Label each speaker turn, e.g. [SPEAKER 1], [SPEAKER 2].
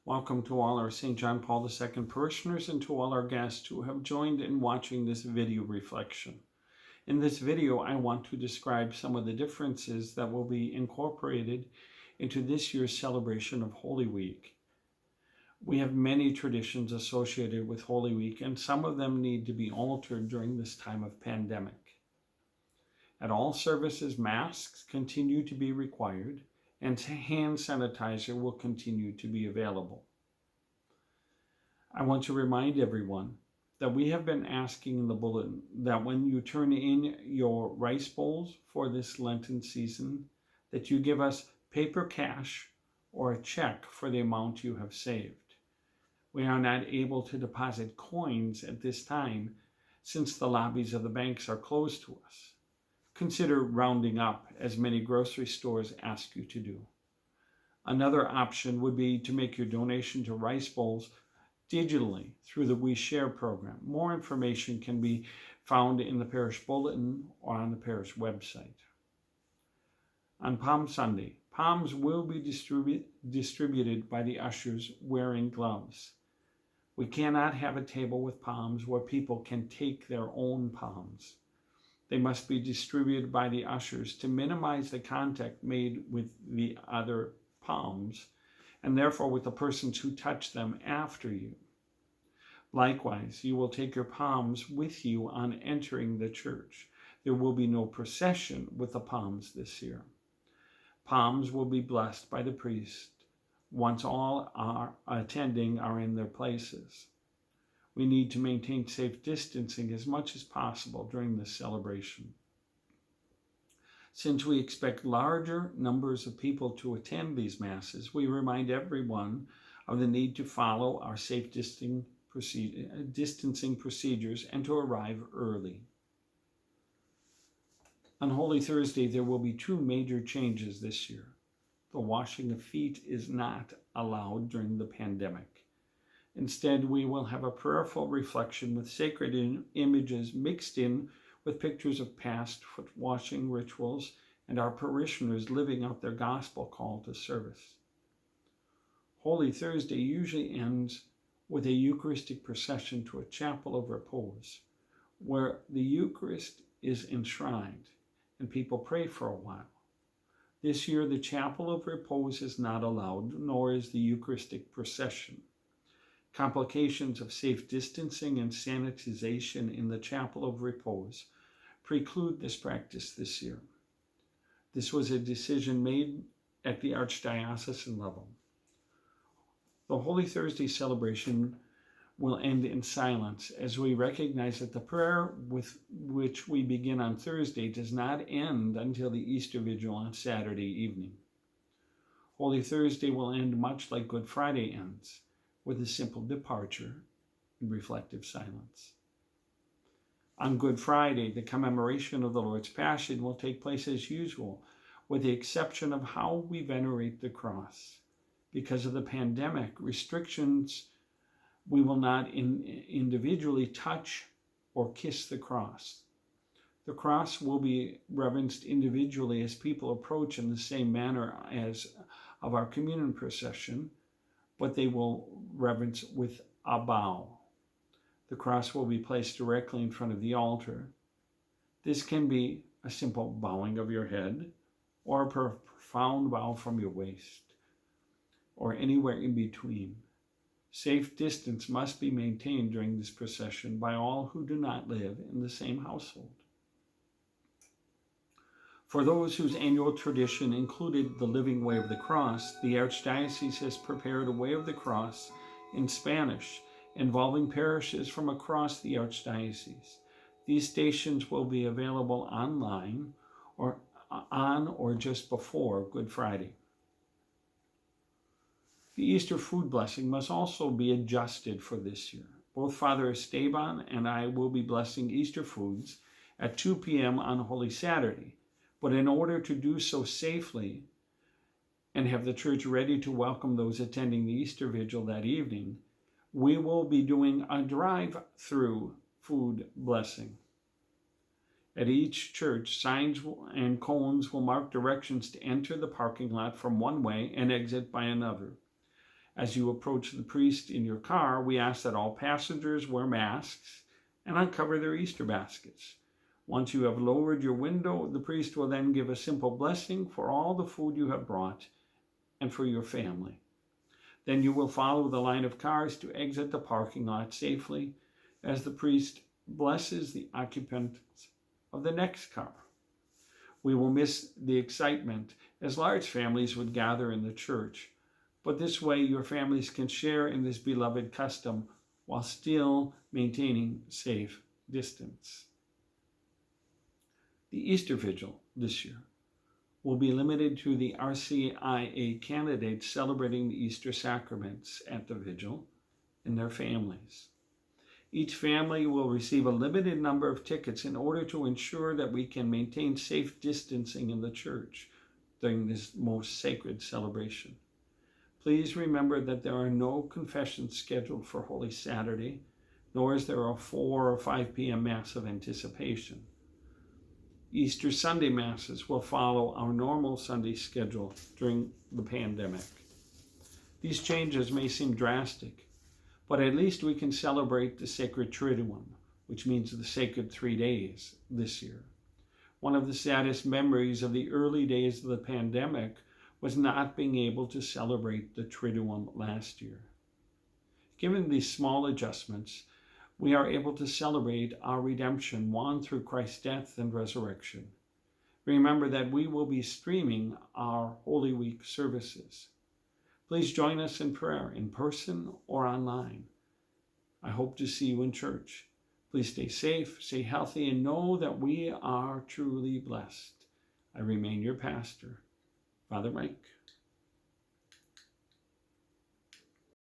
[SPEAKER 1] Welcome to all our St. John Paul II parishioners and to all our guests who have joined in watching this video reflection. In this video, I want to describe some of the differences that will be incorporated into this year's celebration of Holy Week. We have many traditions associated with Holy Week, and some of them need to be altered during this time of pandemic. At all services, masks continue to be required, and hand sanitizer will continue to be available. I want to remind everyone that we have been asking in the bulletin that when you turn in your rice bowls for this Lenten season, that you give us paper cash or a check for the amount you have saved. We are not able to deposit coins at this time since the lobbies of the banks are closed to us. Consider rounding up, as many grocery stores ask you to do. Another option would be to make your donation to rice bowls digitally through the We Share program. More information can be found in the parish bulletin or on the parish website. On Palm Sunday, palms will be distributed by the ushers wearing gloves. We cannot have a table with palms where people can take their own palms. They must be distributed by the ushers to minimize the contact made with the other palms, and therefore with the persons who touch them after you. Likewise, you will take your palms with you on entering the church. There will be no procession with the palms this year. Palms will be blessed by the priest once all are attending are in their places. We need to maintain safe distancing as much as possible during this celebration. Since we expect larger numbers of people to attend these masses, we remind everyone of the need to follow our safe distancing procedures and to arrive early. On Holy Thursday, there will be two major changes this year. The washing of feet is not allowed during the pandemic. Instead, we will have a prayerful reflection with sacred images mixed in with pictures of past foot washing rituals and our parishioners living out their gospel call to service. Holy Thursday usually ends with a Eucharistic procession to a chapel of repose, where the Eucharist is enshrined and people pray for a while. This year, the chapel of repose is not allowed, nor is the Eucharistic procession. Complications of safe distancing and sanitization in the chapel of repose preclude this practice this year. This was a decision made at the archdiocesan level. The Holy Thursday celebration will end in silence as we recognize that the prayer with which we begin on Thursday does not end until the Easter Vigil on Saturday evening. Holy Thursday will end much like Good Friday ends, with a simple departure and reflective silence. On Good Friday, the commemoration of the Lord's Passion will take place as usual, with the exception of how we venerate the cross. Because of the pandemic restrictions, we will not individually touch or kiss the cross. The cross will be reverenced individually as people approach in the same manner as of our communion procession, but they will reverence with a bow. The cross will be placed directly in front of the altar. This can be a simple bowing of your head, or a profound bow from your waist, or anywhere in between. Safe distance must be maintained during this procession by all who do not live in the same household. For those whose annual tradition included the living way of the cross, the Archdiocese has prepared a way of the cross in Spanish, involving parishes from across the Archdiocese. These stations will be available online or on or just before Good Friday. The Easter food blessing must also be adjusted for this year. Both Father Esteban and I will be blessing Easter foods at 2 p.m. on Holy Saturday. But in order to do so safely and have the church ready to welcome those attending the Easter Vigil that evening, we will be doing a drive-through food blessing. At each church, signs and cones will mark directions to enter the parking lot from one way and exit by another. As you approach the priest in your car, we ask that all passengers wear masks and uncover their Easter baskets. Once you have lowered your window, the priest will then give a simple blessing for all the food you have brought and for your family. Then you will follow the line of cars to exit the parking lot safely as the priest blesses the occupants of the next car. We will miss the excitement as large families would gather in the church, but this way your families can share in this beloved custom while still maintaining safe distance. The Easter Vigil this year will be limited to the RCIA candidates celebrating the Easter sacraments at the vigil and their families. Each family will receive a limited number of tickets in order to ensure that we can maintain safe distancing in the church during this most sacred celebration. Please remember that there are no confessions scheduled for Holy Saturday, nor is there a 4 or 5 p.m. Mass of anticipation. Easter Sunday Masses will follow our normal Sunday schedule during the pandemic. These changes may seem drastic, but at least we can celebrate the Sacred Triduum, which means the sacred 3 days this year. One of the saddest memories of the early days of the pandemic was not being able to celebrate the Triduum last year. Given these small adjustments, we are able to celebrate our redemption won through Christ's death and resurrection. Remember that we will be streaming our Holy Week services. Please join us in prayer in person or online. I hope to see you in church. Please stay safe, stay healthy, and know that we are truly blessed. I remain your pastor, Father Mike.